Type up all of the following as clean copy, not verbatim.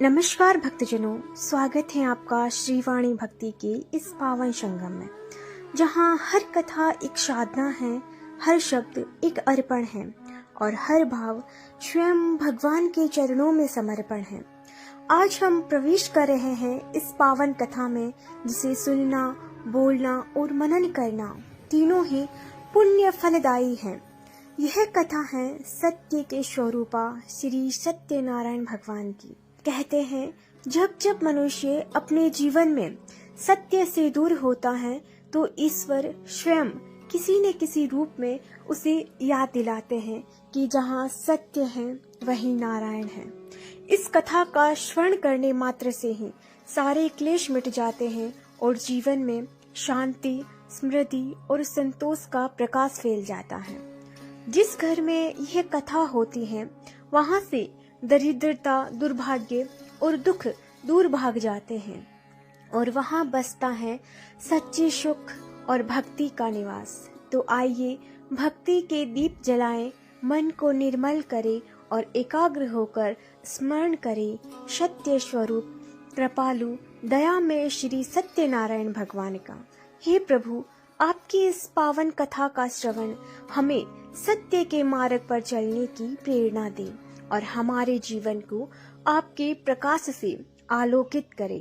नमस्कार भक्तजनों, स्वागत है आपका श्रीवाणी भक्ति के इस पावन संगम में, जहाँ हर कथा एक साधना है, हर शब्द एक अर्पण है और हर भाव स्वयं भगवान के चरणों में समर्पण है। आज हम प्रवेश कर रहे हैं इस पावन कथा में, जिसे सुनना, बोलना और मनन करना तीनों ही पुण्य फलदायी है। यह कथा है सत्य के स्वरूपा श्री सत्यनारायण भगवान की। कहते हैं, जब जब मनुष्य अपने जीवन में सत्य से दूर होता है तो ईश्वर स्वयं किसी न किसी रूप में उसे याद दिलाते हैं कि जहाँ सत्य है वही नारायण है। इस कथा का श्रवण करने मात्र से ही सारे क्लेश मिट जाते हैं और जीवन में शांति, समृद्धि और संतोष का प्रकाश फैल जाता है। जिस घर में यह कथा होती है, वहाँ से दरिद्रता, दुर्भाग्य और दुख दूर भाग जाते हैं और वहाँ बसता है सच्चे सुख और भक्ति का निवास। तो आइए भक्ति के दीप जलाएं, मन को निर्मल करें और एकाग्र होकर स्मरण करें सत्य स्वरूप कृपालु दयामय श्री सत्यनारायण भगवान का। हे प्रभु, आपकी इस पावन कथा का श्रवण हमें सत्य के मार्ग पर चलने की प्रेरणा दे और हमारे जीवन को आपके प्रकाश से आलोकित करे।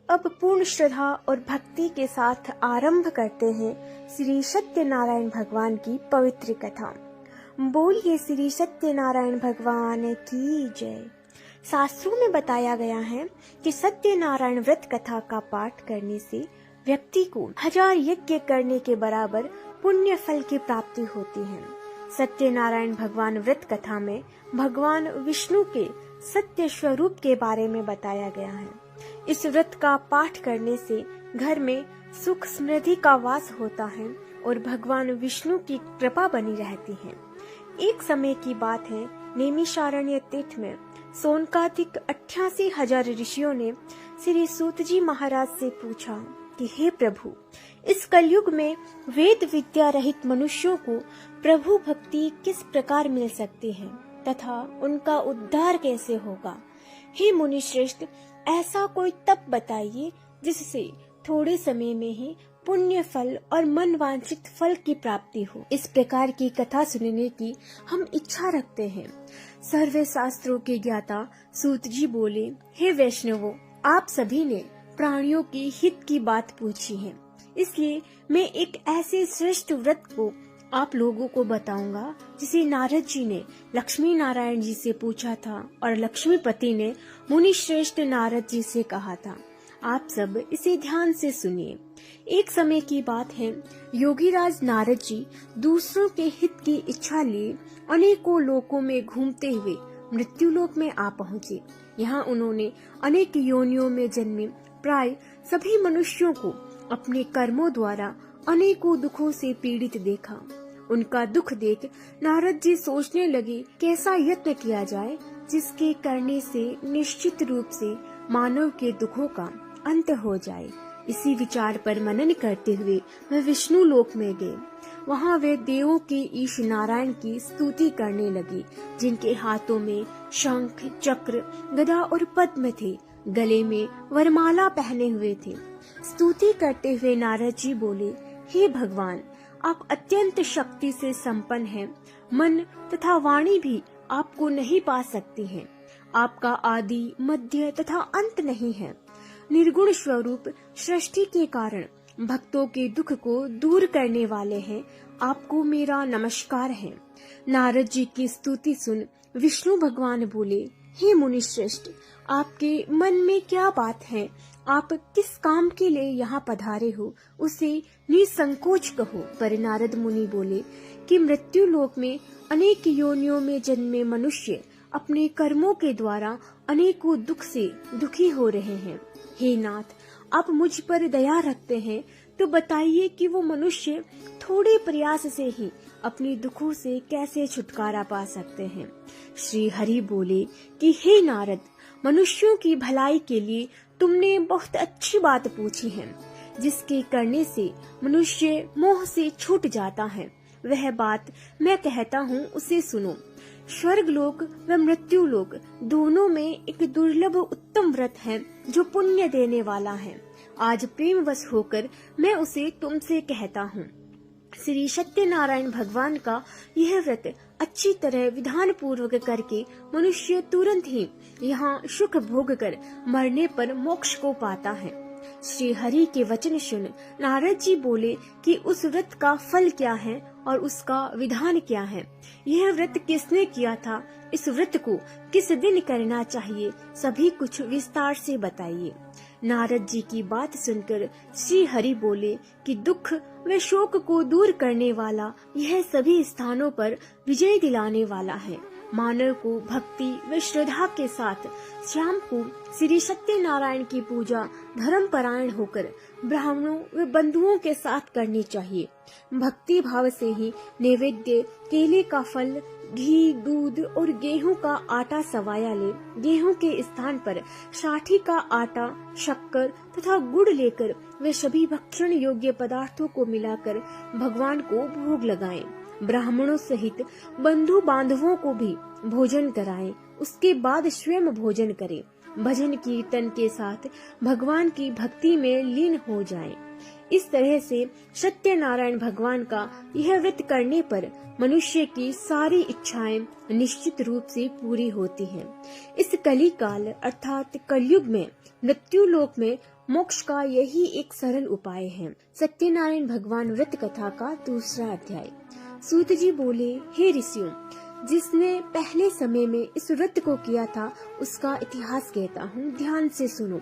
अब पूर्ण श्रद्धा और भक्ति के साथ आरंभ करते हैं श्री सत्यनारायण भगवान की पवित्र कथा। बोलिए श्री सत्यनारायण भगवान की जय। शास्त्रों में बताया गया है कि सत्यनारायण व्रत कथा का पाठ करने से व्यक्ति को 1000 यज्ञ करने के बराबर पुण्य फल की प्राप्ति होती है। सत्यनारायण भगवान व्रत कथा में भगवान विष्णु के सत्य स्वरूप के बारे में बताया गया है। इस व्रत का पाठ करने से घर में सुख समृद्धि का वास होता है और भगवान विष्णु की कृपा बनी रहती है। एक समय की बात है, नैमिषारण्य तीर्थ में सोनकादिक 88,000 ऋषियों ने श्री सूत जी महाराज से पूछा कि हे प्रभु, इस कलयुग में वेद विद्या रहित मनुष्यों को प्रभु भक्ति किस प्रकार मिल सकती है तथा उनका उद्धार कैसे होगा। हे मुनि श्रेष्ठ, ऐसा कोई तप बताइए जिससे थोड़े समय में ही पुण्य फल और मन वांछित फल की प्राप्ति हो। इस प्रकार की कथा सुनने की हम इच्छा रखते हैं। सर्व शास्त्रों के ज्ञाता सूत जी बोले, हे वैष्णवों, आप सभी ने प्राणियों की हित की बात पूछी है, इसलिए मैं एक ऐसे श्रेष्ठ व्रत को आप लोगों को बताऊंगा जिसे नारद जी ने लक्ष्मी नारायण जी से पूछा था और लक्ष्मीपति ने मुनि श्रेष्ठ नारद जी से कहा था। आप सब इसे ध्यान से सुनिए। एक समय की बात है, योगीराज नारद जी दूसरों के हित की इच्छा लिए अनेकों लोकों में घूमते हुए मृत्युलोक में आ पहुँचे। यहाँ उन्होंने अनेक योनियों में जन्मे प्राय सभी मनुष्यों को अपने कर्मों द्वारा अनेकों दुखों से पीड़ित देखा। उनका दुख देख नारद जी सोचने लगे, कैसा यत्न किया जाए जिसके करने से निश्चित रूप से मानव के दुखों का अंत हो जाए। इसी विचार पर मनन करते हुए वे विष्णु लोक में गए। वहाँ वे देवों के ईश नारायण की स्तुति करने लगे, जिनके हाथों में शंख, चक्र, गदा और पद्म थे, गले में वरमाला पहने हुए थे। स्तुति करते हुए नारद जी बोले, हे भगवान, आप अत्यंत शक्ति से संपन्न हैं। मन तथा वाणी भी आपको नहीं पा सकती हैं। आपका आदि, मध्य तथा अंत नहीं है। निर्गुण स्वरूप सृष्टि के कारण भक्तों के दुख को दूर करने वाले हैं। आपको मेरा नमस्कार है। नारद जी की स्तुति सुन विष्णु भगवान बोले, हे मुनि श्रेष्ठ, आपके मन में क्या बात है? आप किस काम के लिए यहाँ पधारे हो, उसे निसंकोच कहो। पर नारद मुनि बोले कि मृत्यु लोक में अनेक योनियों में जन्मे मनुष्य अपने कर्मों के द्वारा अनेकों दुख से दुखी हो रहे हैं। हे नाथ, आप मुझ पर दया रखते हैं तो बताइए कि वो मनुष्य थोड़े प्रयास से ही अपने दुखों से कैसे छुटकारा पा सकते हैं। श्री हरि बोले कि हे नारद, मनुष्यों की भलाई के लिए तुमने बहुत अच्छी बात पूछी है। जिसके करने से मनुष्य मोह से छूट जाता है, वह बात मैं कहता हूँ, उसे सुनो। स्वर्ग लोक व मृत्यु लोक दोनों में एक दुर्लभ उत्तम व्रत है जो पुण्य देने वाला है। आज प्रेमवश होकर मैं उसे तुमसे कहता हूँ। श्री सत्यनारायण भगवान का यह व्रत अच्छी तरह विधान पूर्वक करके मनुष्य तुरंत ही यहाँ सुख भोग कर मरने पर मोक्ष को पाता है। श्री हरि के वचन सुन नारद जी बोले कि उस व्रत का फल क्या है और उसका विधान क्या है। यह व्रत किसने किया था, इस व्रत को किस दिन करना चाहिए, सभी कुछ विस्तार से बताइए। नारद जी की बात सुनकर श्री हरि बोले कि दुख व शोक को दूर करने वाला यह सभी स्थानों पर विजय दिलाने वाला है। मानव को भक्ति व श्रद्धा के साथ शाम को श्री सत्यनारायण की पूजा धर्म परायण होकर ब्राह्मणों व बंधुओं के साथ करनी चाहिए। भक्ति भाव से ही नैवेद्य केले का फल, घी, दूध और गेहूं का आटा सवाया ले। गेहूं के स्थान पर साठी का आटा, शक्कर तथा गुड़ लेकर वे सभी भक्षण योग्य पदार्थों को मिलाकर भगवान को भोग लगाएं। ब्राह्मणों सहित बंधु बांधवों को भी भोजन कराएं। उसके बाद स्वयं भोजन करें। भजन कीर्तन के साथ भगवान की भक्ति में लीन हो जाएं। इस तरह से सत्यनारायण भगवान का यह व्रत करने पर मनुष्य की सारी इच्छाएं निश्चित रूप से पूरी होती हैं। इस कली काल अर्थात कलयुग में मृत्यु लोक में मोक्ष का यही एक सरल उपाय है। सत्यनारायण भगवान व्रत कथा का दूसरा अध्याय। सूत जी बोले, हे ऋषियों, जिसने पहले समय में इस व्रत को किया था उसका इतिहास कहता हूँ, ध्यान से सुनो।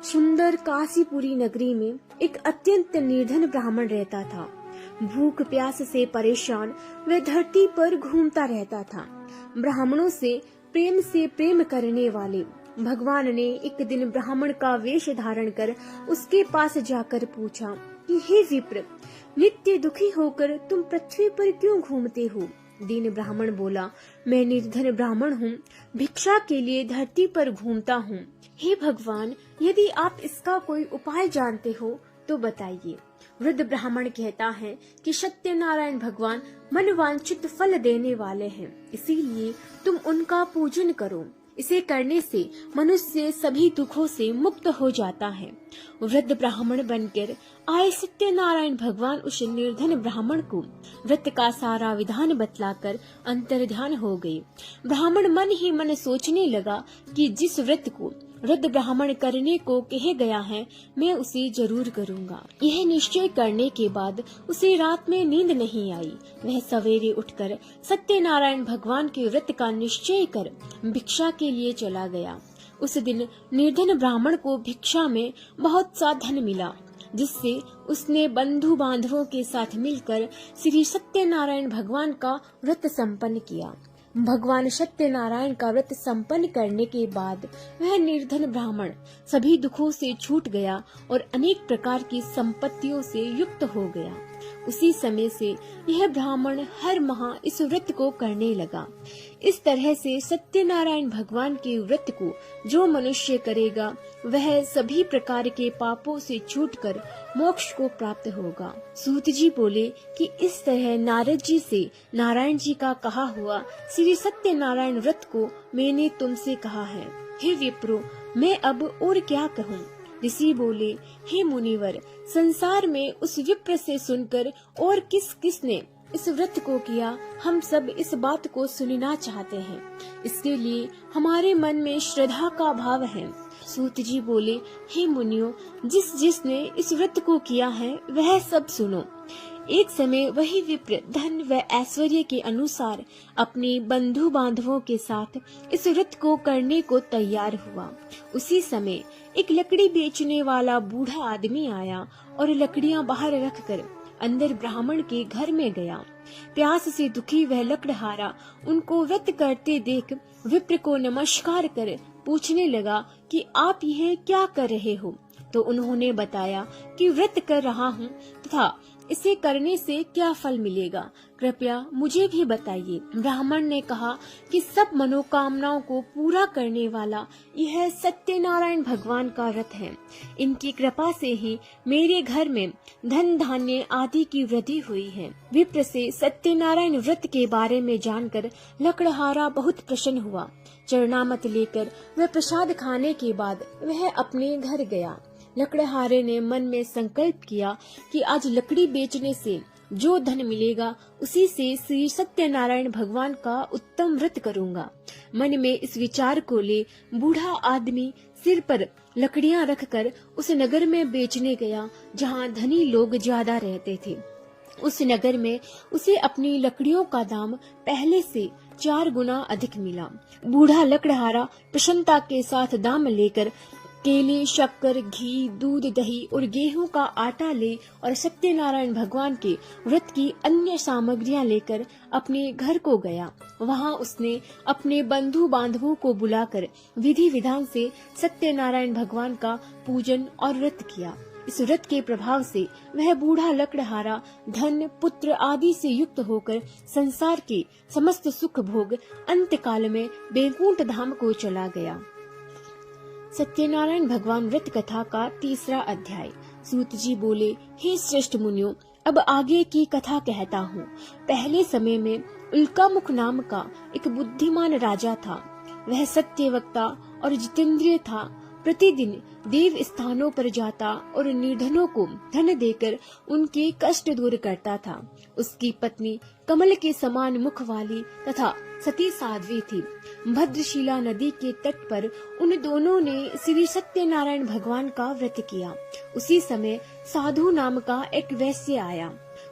सुंदर काशीपुरी नगरी में एक अत्यंत निर्धन ब्राह्मण रहता था। भूख प्यास से परेशान वह धरती पर घूमता रहता था। ब्राह्मणों से प्रेम करने वाले भगवान ने एक दिन ब्राह्मण का वेश धारण कर उसके पास जाकर पूछा कि हे विप्र, नित्य दुखी होकर तुम पृथ्वी पर क्यों घूमते हो? दीन ब्राह्मण बोला, मैं निर्धन ब्राह्मण हूँ, भिक्षा के लिए धरती पर घूमता हूँ। हे भगवान, यदि आप इसका कोई उपाय जानते हो तो बताइए। वृद्ध ब्राह्मण कहता है कि सत्यनारायण भगवान मनवांछित फल देने वाले हैं, इसीलिए तुम उनका पूजन करो। इसे करने से मनुष्य सभी दुखों से मुक्त हो जाता है। वृद्ध ब्राह्मण बनकर आए सत्यनारायण भगवान उस निर्धन ब्राह्मण को व्रत का सारा विधान बतलाकर अंतर्ध्यान हो गए। ब्राह्मण मन ही मन सोचने लगा कि जिस व्रत को वृद्ध ब्राह्मण करने को कहे गया है, मैं उसे जरूर करूंगा। यह निश्चय करने के बाद उसे रात में नींद नहीं आई। वह सवेरे उठकर सत्यनारायण भगवान के व्रत का निश्चय कर भिक्षा के लिए चला गया। उस दिन निर्धन ब्राह्मण को भिक्षा में बहुत सा धन मिला, जिससे उसने बंधु बांधवों के साथ मिलकर श्री सत्यनारायण भगवान का व्रत संपन्न किया। भगवान सत्यनारायण का व्रत संपन्न करने के बाद वह निर्धन ब्राह्मण सभी दुखों से छूट गया और अनेक प्रकार की संपत्तियों से युक्त हो गया। उसी समय से यह ब्राह्मण हर माह इस व्रत को करने लगा। इस तरह से सत्यनारायण भगवान के व्रत को जो मनुष्य करेगा वह सभी प्रकार के पापों से छूटकर मोक्ष को प्राप्त होगा। सूत जी बोले कि इस तरह नारद जी से नारायण जी का कहा हुआ श्री सत्यनारायण व्रत को मैंने तुमसे कहा है। हे विप्रो, मैं अब और क्या कहूँ? ऋषि बोले, हे मुनिवर, संसार में उस विप्र से सुनकर और किस किसने इस व्रत को किया, हम सब इस बात को सुनना चाहते हैं। इसके लिए हमारे मन में श्रद्धा का भाव है। सूत जी बोले, हे मुनियों, जिसने इस व्रत को किया है वह सब सुनो। एक समय वही विप्र धन व ऐश्वर्य के अनुसार अपने बंधु बांधवों के साथ इस व्रत को करने को तैयार हुआ। उसी समय एक लकड़ी बेचने वाला बूढ़ा आदमी आया और लकड़ियां बाहर रखकर अंदर ब्राह्मण के घर में गया। प्यास से दुखी वह लकड़हारा उनको व्रत करते देख विप्र को नमस्कार कर पूछने लगा कि आप यह क्या कर रहे हो? तो उन्होंने बताया कि व्रत कर रहा हूँ तथा इसे करने से क्या फल मिलेगा? कृपया मुझे भी बताइए। ब्राह्मण ने कहा कि सब मनोकामनाओं को पूरा करने वाला यह सत्यनारायण भगवान का व्रत है। इनकी कृपा से ही मेरे घर में धन धान्य आदि की वृद्धि हुई है। विप्र से सत्यनारायण व्रत के बारे में जानकर लकड़हारा बहुत प्रसन्न हुआ। चरणामत लेकर वह प्रसाद खाने के बाद वह अपने घर गया। लकड़हारे ने मन में संकल्प किया कि आज लकड़ी बेचने से जो धन मिलेगा उसी से श्री सत्यनारायण भगवान का उत्तम व्रत करूंगा। मन में इस विचार को ले बूढ़ा आदमी सिर पर लकड़ियां रखकर उस नगर में बेचने गया जहां धनी लोग ज्यादा रहते थे। उस नगर में उसे अपनी लकड़ियों का दाम पहले से 4 गुना अधिक मिला। बूढ़ा लकड़हारा प्रसन्नता के साथ दाम लेकर केले, शक्कर, घी, दूध, दही और गेहूं का आटा ले और सत्यनारायण भगवान के व्रत की अन्य सामग्रियां लेकर अपने घर को गया। वहां उसने अपने बंधु बांधवों को बुलाकर विधि विधान से सत्यनारायण भगवान का पूजन और व्रत किया। इस व्रत के प्रभाव से वह बूढ़ा लकड़हारा धन, पुत्र आदि से युक्त होकर संसार के समस्त सुख भोग अंत काल में बैकुंठ धाम को चला गया। सत्यनारायण भगवान व्रत कथा का 3रा अध्याय। सूत जी बोले, हे श्रेष्ठ मुनियों, अब आगे की कथा कहता हूँ। पहले समय में उल्कामुख नाम का एक बुद्धिमान राजा था। वह सत्यवक्ता और जितेंद्रिय था। प्रतिदिन देव स्थानों पर जाता और निर्धनों को धन देकर उनके कष्ट दूर करता था। उसकी पत्नी कमल के समान मुख वाली तथा सती साध्वी थी। भद्रशिला नदी के तट पर उन दोनों ने श्री सत्यनारायण भगवान का व्रत किया। उसी समय साधु नाम का एक वैश्य आया।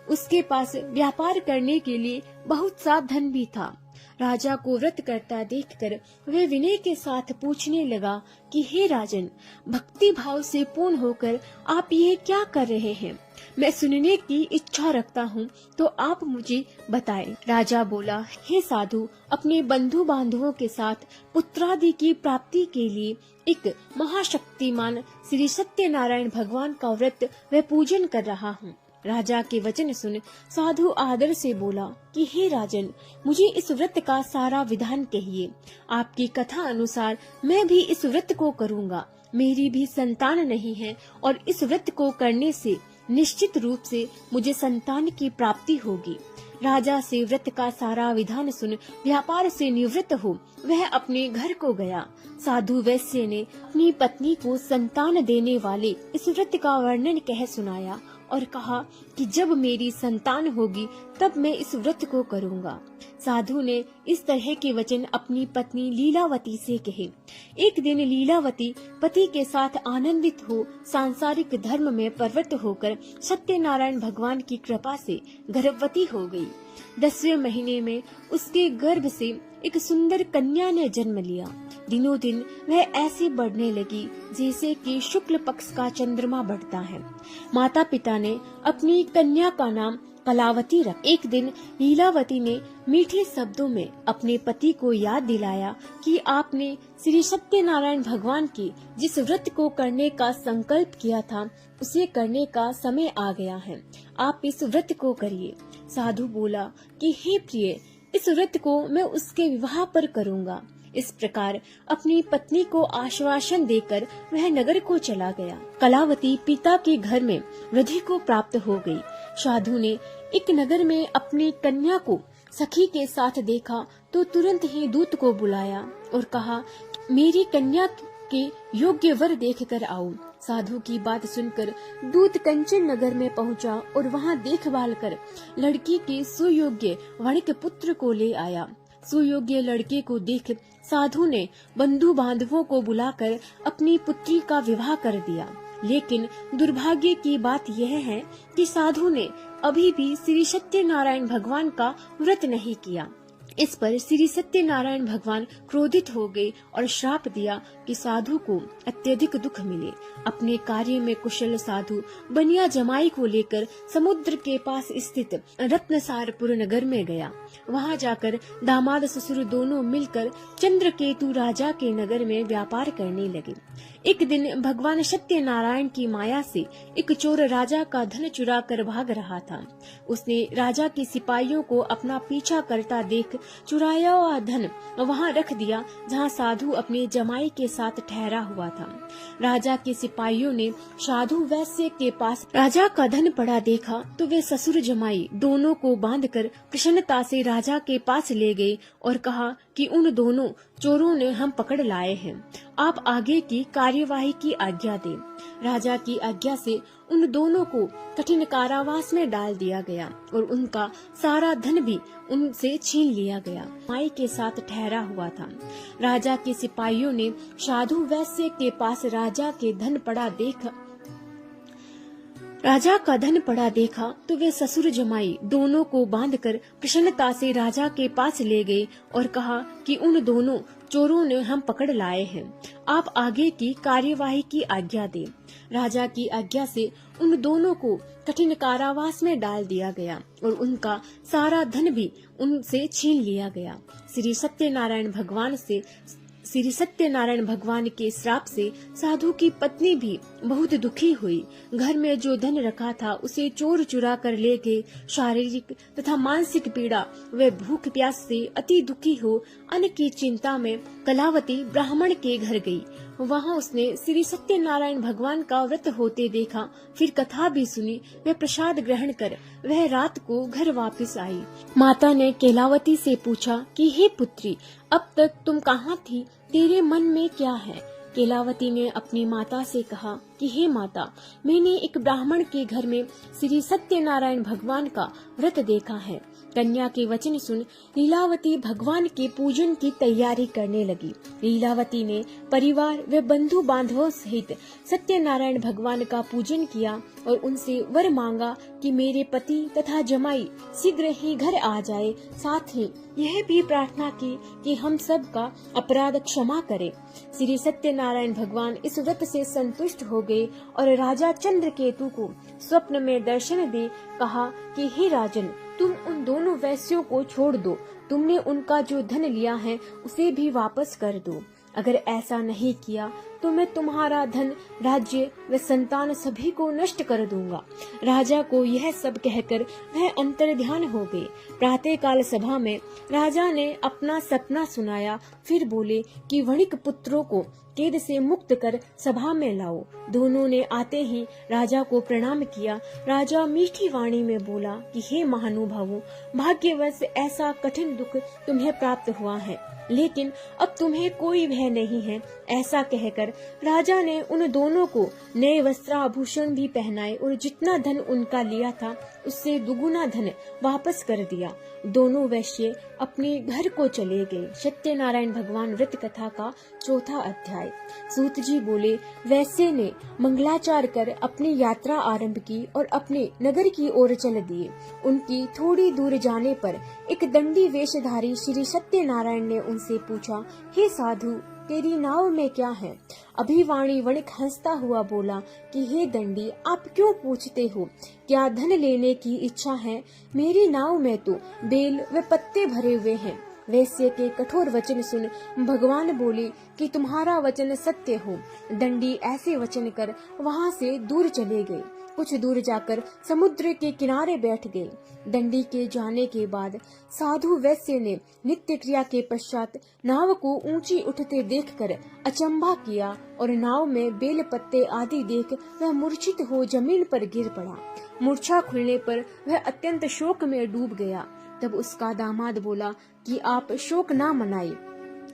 उसके पास व्यापार करने के लिए बहुत सा धन भी था। राजा को व्रत करता देखकर वह विनय के साथ पूछने लगा कि हे राजन, भक्ति भाव से पूर्ण होकर आप ये क्या कर रहे हैं? मैं सुनने की इच्छा रखता हूँ, तो आप मुझे बताएं। राजा बोला, हे साधु, अपने बंधु बांधवों के साथ पुत्रादि की प्राप्ति के लिए एक महाशक्तिमान श्री सत्यनारायण भगवान का व्रत व पूजन कर रहा हूँ। राजा के वचन सुन साधु आदर से बोला कि हे राजन, मुझे इस व्रत का सारा विधान कहिए। आपकी कथा अनुसार मैं भी इस व्रत को करूँगा। मेरी भी संतान नहीं है और इस व्रत को करने से निश्चित रूप से मुझे संतान की प्राप्ति होगी। राजा से व्रत का सारा विधान सुन व्यापार से निवृत्त हो वह अपने घर को गया। साधु वैश्य ने अपनी पत्नी को संतान देने वाले इस व्रत का वर्णन कह सुनाया और कहा कि जब मेरी संतान होगी तब मैं इस व्रत को करूँगा। साधु ने इस तरह के वचन अपनी पत्नी लीलावती से कहे। एक दिन लीलावती पति के साथ आनंदित हो सांसारिक धर्म में प्रवृत्त होकर सत्यनारायण भगवान की कृपा से गर्भवती हो गई। 10वें महीने में उसके गर्भ से एक सुंदर कन्या ने जन्म लिया। दिनों दिन वह ऐसे बढ़ने लगी जैसे कि शुक्ल पक्ष का चंद्रमा बढ़ता है। माता पिता ने अपनी कन्या का नाम कलावती रख। एक दिन लीलावती ने मीठे शब्दों में अपने पति को याद दिलाया कि आपने श्री सत्यनारायण भगवान के जिस व्रत को करने का संकल्प किया था उसे करने का समय आ गया है। आप इस व्रत को करिए। साधु बोला कि हे प्रिय, इस व्रत को मैं उसके विवाह पर करूँगा। इस प्रकार अपनी पत्नी को आश्वासन देकर वह नगर को चला गया। कलावती पिता के घर में वृद्धि को प्राप्त हो गई। साधु ने एक नगर में अपनी कन्या को सखी के साथ देखा तो तुरंत ही दूत को बुलाया और कहा, मेरी कन्या के योग्य वर देखकर आओ। साधु की बात सुनकर दूत कंचन नगर में पहुंचा और वहां देखभाल कर लड़की के सुयोग्य वणिक पुत्र को ले आया। सुयोग्य लड़के को देख साधु ने बंधु बांधवों को बुलाकर अपनी पुत्री का विवाह कर दिया। लेकिन दुर्भाग्य की बात यह है कि साधु ने अभी भी श्री सत्यनारायण भगवान का व्रत नहीं किया। इस पर श्री सत्यनारायण भगवान क्रोधित हो गए और श्राप दिया कि साधु को अत्यधिक दुख मिले। अपने कार्य में कुशल साधु बनिया जमाई को लेकर समुद्र के पास स्थित रत्नसारपुर नगर में गया। वहां जाकर दामाद ससुर दोनों मिलकर चंद्रकेतु राजा के नगर में व्यापार करने लगे। एक दिन भगवान सत्यनारायण की माया से एक चोर राजा का धन चुरा कर भाग रहा था। उसने राजा के सिपाहियों को अपना पीछा करता देख चुराया हुआ धन वहां रख दिया जहां साधु अपने जमाई के साथ ठहरा हुआ था। राजा के सिपाहियों ने साधु वैश्य के पास राजा का धन पड़ा देखा तो वे ससुर जमाई दोनों को बांधकर प्रसन्नता से राजा के पास ले गए और कहा कि उन दोनों चोरों ने हम पकड़ लाए हैं, आप आगे की कार्यवाही की आज्ञा दें। राजा की आज्ञा से उन दोनों को कठिन कारावास में डाल दिया गया और उनका सारा धन भी उनसे छीन लिया गया। माई के साथ ठहरा हुआ था। राजा के सिपाहियों ने साधु वैश्य के पास राजा का धन पड़ा देखा तो वे ससुर जमाई दोनों को बांधकर प्रसन्नता से राजा के पास ले गए और कहा कि उन दोनों चोरों ने हम पकड़ लाए हैं, आप आगे की कार्यवाही की आज्ञा दें। राजा की आज्ञा से उन दोनों को कठिन कारावास में डाल दिया गया और उनका सारा धन भी उनसे छीन लिया गया। श्री सत्यनारायण भगवान के श्राप से साधु की पत्नी भी बहुत दुखी हुई। घर में जो धन रखा था उसे चोर चुरा कर ले गए। शारीरिक तथा मानसिक पीड़ा व भूख प्यास से अति दुखी हो अन्न की चिंता में कलावती ब्राह्मण के घर गई। वहां उसने श्री सत्यनारायण भगवान का व्रत होते देखा। फिर कथा भी सुनी। वह प्रसाद ग्रहण कर वह रात को घर वापस आई। माता ने केलावती से पूछा कि हे पुत्री, अब तक तुम कहाँ थी, तेरे मन में क्या है? केलावती ने अपनी माता से कहा कि हे माता, मैंने एक ब्राह्मण के घर में श्री सत्यनारायण भगवान का व्रत देखा है। कन्या के वचन सुन लीलावती भगवान के पूजन की तैयारी करने लगी। लीलावती ने परिवार व बंधु बांधवों सहित सत्यनारायण भगवान का पूजन किया और उनसे वर मांगा कि मेरे पति तथा जमाई शीघ्र ही घर आ जाए। साथ ही यह भी प्रार्थना की कि हम सब का अपराध क्षमा करे। श्री सत्यनारायण भगवान इस व्रत से संतुष्ट हो गए और राजा चंद्रकेतु को स्वप्न में दर्शन दे कहा कि हे राजन, तुम उन दोनों वैश्यों को छोड़ दो। तुमने उनका जो धन लिया है उसे भी वापस कर दो। अगर ऐसा नहीं किया तो मैं तुम्हारा धन, राज्य व संतान सभी को नष्ट कर दूंगा। राजा को यह सब कहकर वह अंतर्ध्यान हो गए। प्रातःकाल सभा में राजा ने अपना सपना सुनाया। फिर बोले कि वणिक पुत्रों को कैद से मुक्त कर सभा में लाओ। दोनों ने आते ही राजा को प्रणाम किया। राजा मीठी वाणी में बोला कि हे महानुभावों, भाग्यवश ऐसा कठिन दुख तुम्हें प्राप्त हुआ है, लेकिन अब तुम्हें कोई भय नहीं है। ऐसा कहकर राजा ने उन दोनों को नए वस्त्राभूषण भी पहनाए और जितना धन उनका लिया था उससे दुगुना धन वापस कर दिया। दोनों वैश्य अपने घर को चले गए। सत्यनारायण भगवान व्रत कथा का चौथा अध्याय। सूत जी बोले, वैश्य ने मंगलाचार कर अपनी यात्रा आरंभ की और अपने नगर की ओर चल दिए। उनकी थोड़ी दूर जाने पर एक दंडी वेशधारी श्री सत्यनारायण ने उनसे पूछा, हे साधु, तेरी नाव में क्या है? अभिवाणी वणिक हंसता हुआ बोला कि हे दंडी, आप क्यों पूछते हो? क्या धन लेने की इच्छा है? मेरी नाव में तो बेल व पत्ते भरे हुए हैं। वैश्य के कठोर वचन सुन भगवान बोले कि तुम्हारा वचन सत्य हो। दंडी ऐसे वचन कर वहां से दूर चले गए। कुछ दूर जाकर समुद्र के किनारे बैठ गए। दंडी के जाने के बाद साधु वैश्य ने नित्य क्रिया के पश्चात नाव को ऊंची उठते देखकर अचंभा किया और नाव में बेल पत्ते आदि देख वह मूर्छित हो जमीन पर गिर पड़ा। मूर्छा खुलने पर वह अत्यंत शोक में डूब गया। तब उसका दामाद बोला कि आप शोक ना मनाइए,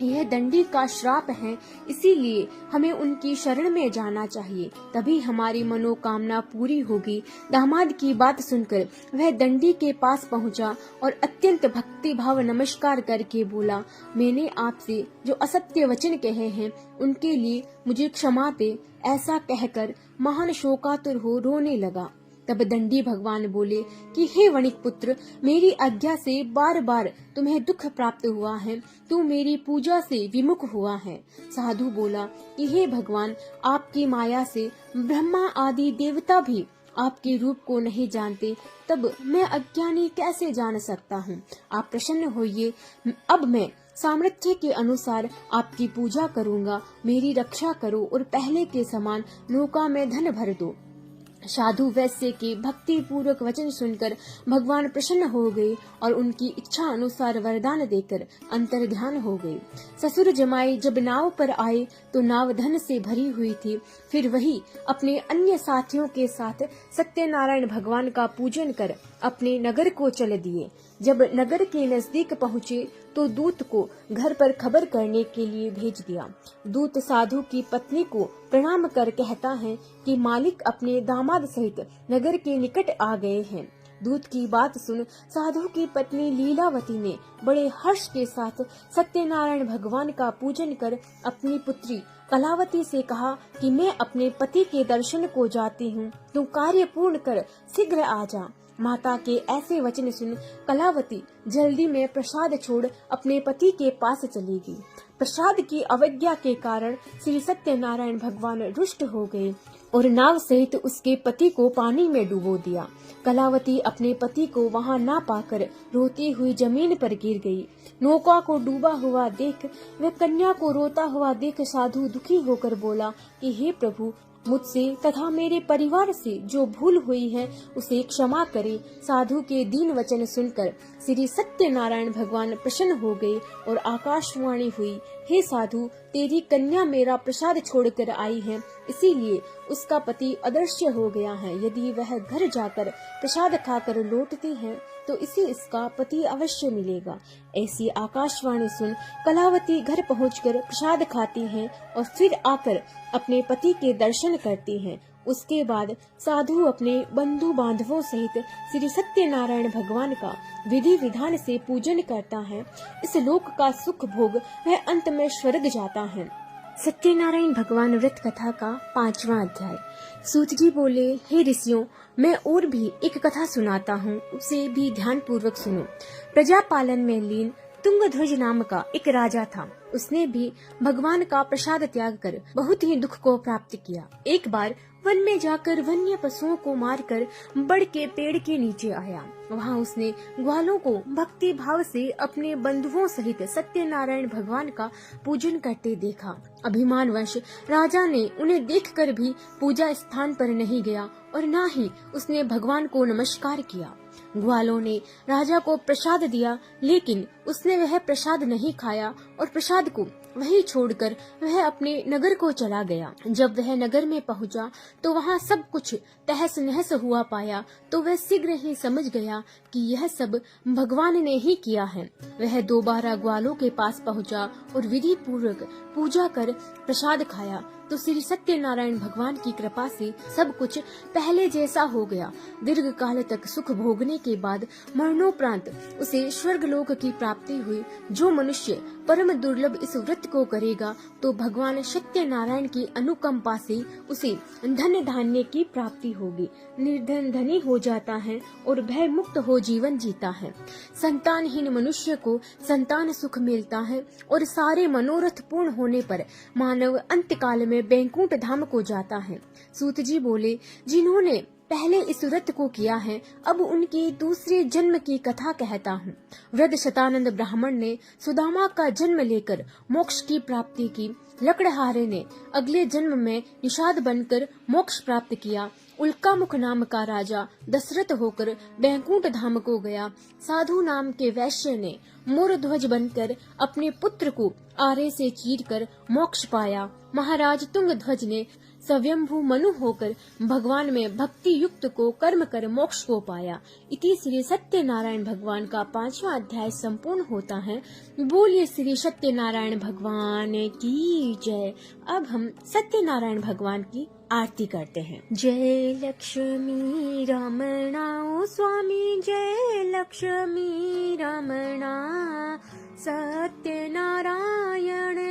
यह दंडी का श्राप है, इसीलिए हमें उनकी शरण में जाना चाहिए, तभी हमारी मनोकामना पूरी होगी। दामाद की बात सुनकर वह दंडी के पास पहुंचा और अत्यंत भक्ति भाव नमस्कार करके बोला, मैंने आपसे जो असत्य वचन कहे हैं उनके लिए मुझे क्षमा दे। ऐसा कहकर महान शोकातुर हो रोने लगा। तब दंडी भगवान बोले कि हे वणिक पुत्र, मेरी आज्ञा से बार बार तुम्हें दुख प्राप्त हुआ है, तू मेरी पूजा से विमुख हुआ है। साधु बोला कि हे भगवान, आपकी माया से ब्रह्मा आदि देवता भी आपके रूप को नहीं जानते, तब मैं अज्ञानी कैसे जान सकता हूँ। आप प्रसन्न होइए, अब मैं सामर्थ्य के अनुसार आपकी पूजा करूँगा। मेरी रक्षा करो और पहले के समान नौका में धन भर दो। साधु वैश्य के भक्ति पूर्वक वचन सुनकर भगवान प्रसन्न हो गए और उनकी इच्छा अनुसार वरदान देकर अंतर्ध्यान हो गए। ससुर जमाई जब नाव पर आए तो नाव धन से भरी हुई थी। फिर वही अपने अन्य साथियों के साथ सत्यनारायण भगवान का पूजन कर अपने नगर को चल दिए। जब नगर के नजदीक पहुँचे तो दूत को घर पर खबर करने के लिए भेज दिया। दूत साधु की पत्नी को प्रणाम कर कहता है कि मालिक अपने दामाद सहित नगर के निकट आ गए हैं। दूत की बात सुन साधु की पत्नी लीलावती ने बड़े हर्ष के साथ सत्यनारायण भगवान का पूजन कर अपनी पुत्री कलावती से कहा कि मैं अपने पति के दर्शन को जाती हूँ, तू कार्य पूर्ण कर शीघ्र आ जा। माता के ऐसे वचन सुन कलावती जल्दी में प्रसाद छोड़ अपने पति के पास चली गई। प्रसाद की अवज्ञा के कारण श्री सत्यनारायण भगवान रुष्ट हो गए और नाव सहित उसके पति को पानी में डुबो दिया। कलावती अपने पति को वहां ना पाकर रोती हुई जमीन पर गिर गई। नौका को डूबा हुआ देख व कन्या को रोता हुआ देख साधु दुखी होकर बोला कि हे प्रभु, मुझसे तथा मेरे परिवार से जो भूल हुई है उसे क्षमा करे। साधु के दीन वचन सुनकर श्री सत्यनारायण भगवान प्रसन्न हो गए और आकाशवाणी हुई, हे साधु, तेरी कन्या मेरा प्रसाद छोड़कर आई है, इसीलिए उसका पति अदृश्य हो गया है। यदि वह घर जाकर प्रसाद खाकर लौटती है तो इसे इसका पति अवश्य मिलेगा। ऐसी आकाशवाणी सुन कलावती घर पहुंचकर प्रसाद खाती हैं और फिर आकर अपने पति के दर्शन करती हैं। उसके बाद साधु अपने बंधु बांधवों सहित श्री सत्यनारायण भगवान का विधि विधान से पूजन करता है। इस लोक का सुख भोग वह अंत में स्वर्ग जाता है। सत्यनारायण भगवान व्रत कथा का 5वां अध्याय। सूत जी बोले, हे ऋषियों, मैं और भी एक कथा सुनाता हूँ, उसे भी ध्यान पूर्वक सुनो। प्रजा पालन में लीन तुंगध्वज नाम का एक राजा था। उसने भी भगवान का प्रसाद त्याग कर बहुत ही दुख को प्राप्त किया। एक बार वन में जाकर वन्य पशुओं को मारकर बड़ के पेड़ के नीचे आया। वहाँ उसने ग्वालों को भक्ति भाव से अपने बंधुओं सहित सत्यनारायण भगवान का पूजन करते देखा। अभिमानवश राजा ने उन्हें देखकर भी पूजा स्थान पर नहीं गया और न ही उसने भगवान को नमस्कार किया। ग्वालों ने राजा को प्रसाद दिया, लेकिन उसने वह प्रसाद नहीं खाया और प्रसाद को वहीं छोड़कर वह अपने नगर को चला गया। जब वह नगर में पहुंचा तो वहां सब कुछ तहस नहस हुआ पाया तो वह शीघ्र ही समझ गया कि यह सब भगवान ने ही किया है। वह दोबारा ग्वालों के पास पहुंचा और विधि पूर्वक पूजा कर प्रसाद खाया तो श्री सत्यनारायण भगवान की कृपा से सब कुछ पहले जैसा हो गया। दीर्घ काल तक सुख भोगने के बाद मरणोपरांत उसे स्वर्गलोक की प्राप्ति हुई। जो मनुष्य परम दुर्लभ इस व्रत को करेगा तो भगवान सत्यनारायण की अनुकंपा से उसे धन धान्य की प्राप्ति होगी। निर्धन धनी हो जाता है और भय मुक्त हो जीवन जीता है। संतानहीन मनुष्य को संतान सुख मिलता है और सारे मनोरथ पूर्ण होने पर मानव अंतकाल में बैकुंठ धाम को जाता है। सूत जी बोले, जिन्होंने पहले इस व्रत को किया है, अब उनके दूसरे जन्म की कथा कहता हूँ। वृद्ध शतानंद ब्राह्मण ने सुदामा का जन्म लेकर मोक्ष की प्राप्ति की। लकड़हारे ने अगले जन्म में निषाद बनकर मोक्ष प्राप्त किया। उल्कामुख नाम का राजा दशरथ होकर बैकुंठ धाम को गया। साधु नाम के वैश्य ने मोर ध्वज बनकर अपने पुत्र को आरे से चीरकर मोक्ष पाया। महाराज तुंगध्वज ने स्वयंभू मनु होकर भगवान में भक्ति युक्त को कर्म कर मोक्ष को पाया। इति श्री सत्यनारायण भगवान का 5वां अध्याय संपूर्ण होता है। बोलिए श्री सत्यनारायण भगवान की जय। अब हम सत्यनारायण भगवान की आरती करते हैं। जय लक्ष्मी रमणा ओ स्वामी, जय लक्ष्मी रमणा। सत्यनारायण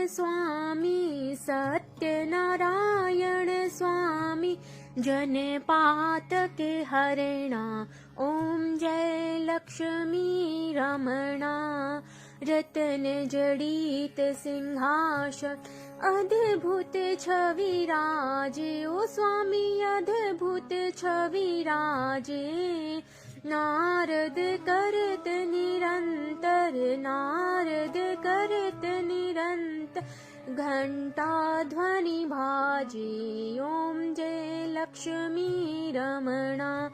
स्वामी, सत्यनारायण स्वामी, जन पातके हरणा। ओम जय लक्ष्मी रमणा। रतन जड़ित सिंहासन अद्भुत छवि राजे। ओ स्वामी अद्भुत छवि राजे। नारद करत निरंतर, नारद करत निरंतर घंटा ध्वनि भाजे। ओम जय लक्ष्मी रमणा।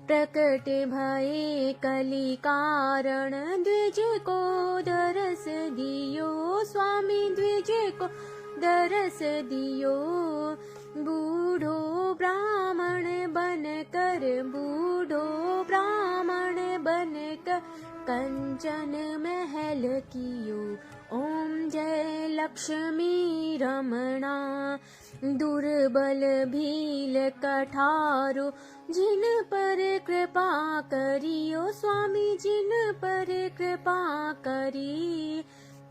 प्रकट भये कलि कारण, द्विज को दरस दियो। स्वामी द्विज को दरस दियो। बूढ़ो ब्राह्मण बनकर, बूढ़ो ब्राह्मण बनकर कंचन महल कियो। ओम जय लक्ष्मी रमणा। दुर्बल भील कठारो, जिन पर कृपा करियो। स्वामी जिन पर कृपा करी।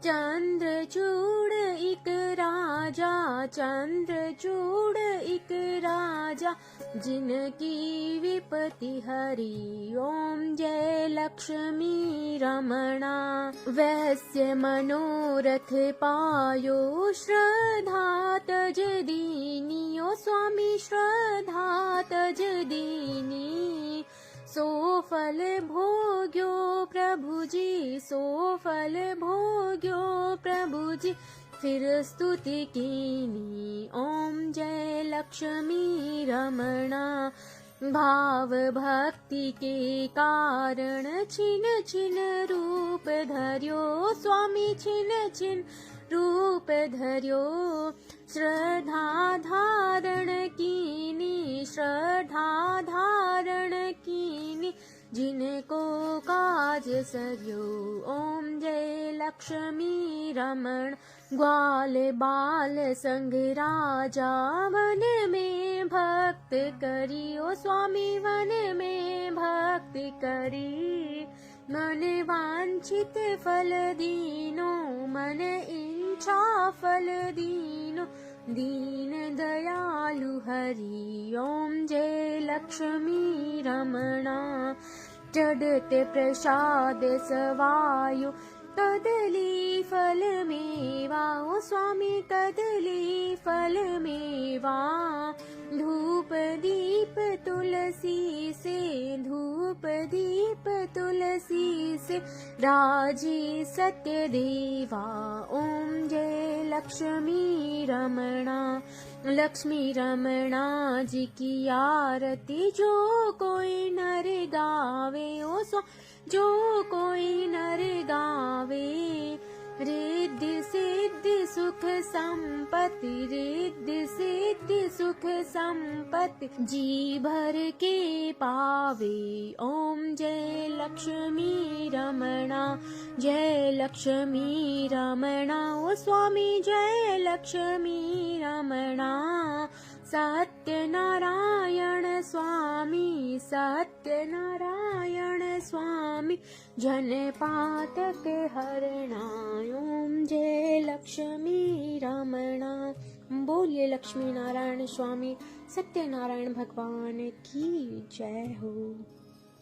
चंद्रचूड़ इक राजा, चंद्रचूड़ इक राजा जिनकी विपत्ति हरी। ओम जय लक्ष्मी रमणा। वैश्य मनोरथ पायो, श्रद्धा तज दीनी। ओ स्वामी श्रद्धा तज दीनी। सो फल भोग्यो प्रभु जी, सो फल भोग्यो प्रभु जी फिर स्तुति कीनी। ओम जय लक्ष्मी रमणा। भाव भक्ति के कारण छिन छिन रूप धर्यो। स्वामी छिन छिन रूप धर्यो। श्रद्धा धारण कीनी, श्रद्धा धारण कीनी जिनको काज सर्यो। ओम जय लक्ष्मी रमण। ग्वाल बाल संग राजा वन में भक्त करियो। स्वामी वन में भक्त करी। मन वांछित फल दीनो, मन इच्छा फल दीनो दीन दयालु हरि। ओम जय लक्ष्मी रमणा। चढ़ते प्रसाद सवायो, कदली फल मेवा। ओ स्वामी कदली फल मेवा। धूप दीप तुलसी से, धूप दीप तुलसी से राजी सत्य देवा। ओम जय लक्ष्मी रमणा। लक्ष्मी रमणा जी की आरती जो कोई नर गावे। ओ जो कोई नर गावे। रिद्धि सिद्धि सुख संपत्ति, रिद्धि सिद्धि सुख संपत्ति जी भर के पावे। ओम जय लक्ष्मी रमणा। जय लक्ष्मी रमणा। ओ स्वामी जय लक्ष्मी रमणा। सत्यनारायण स्वामी, सत्यनारायण स्वामी जन पातक हरणा। ओम जय लक्ष्मी रमणा। बोलिए लक्ष्मी नारायण स्वामी सत्यनारायण भगवान की जय हो।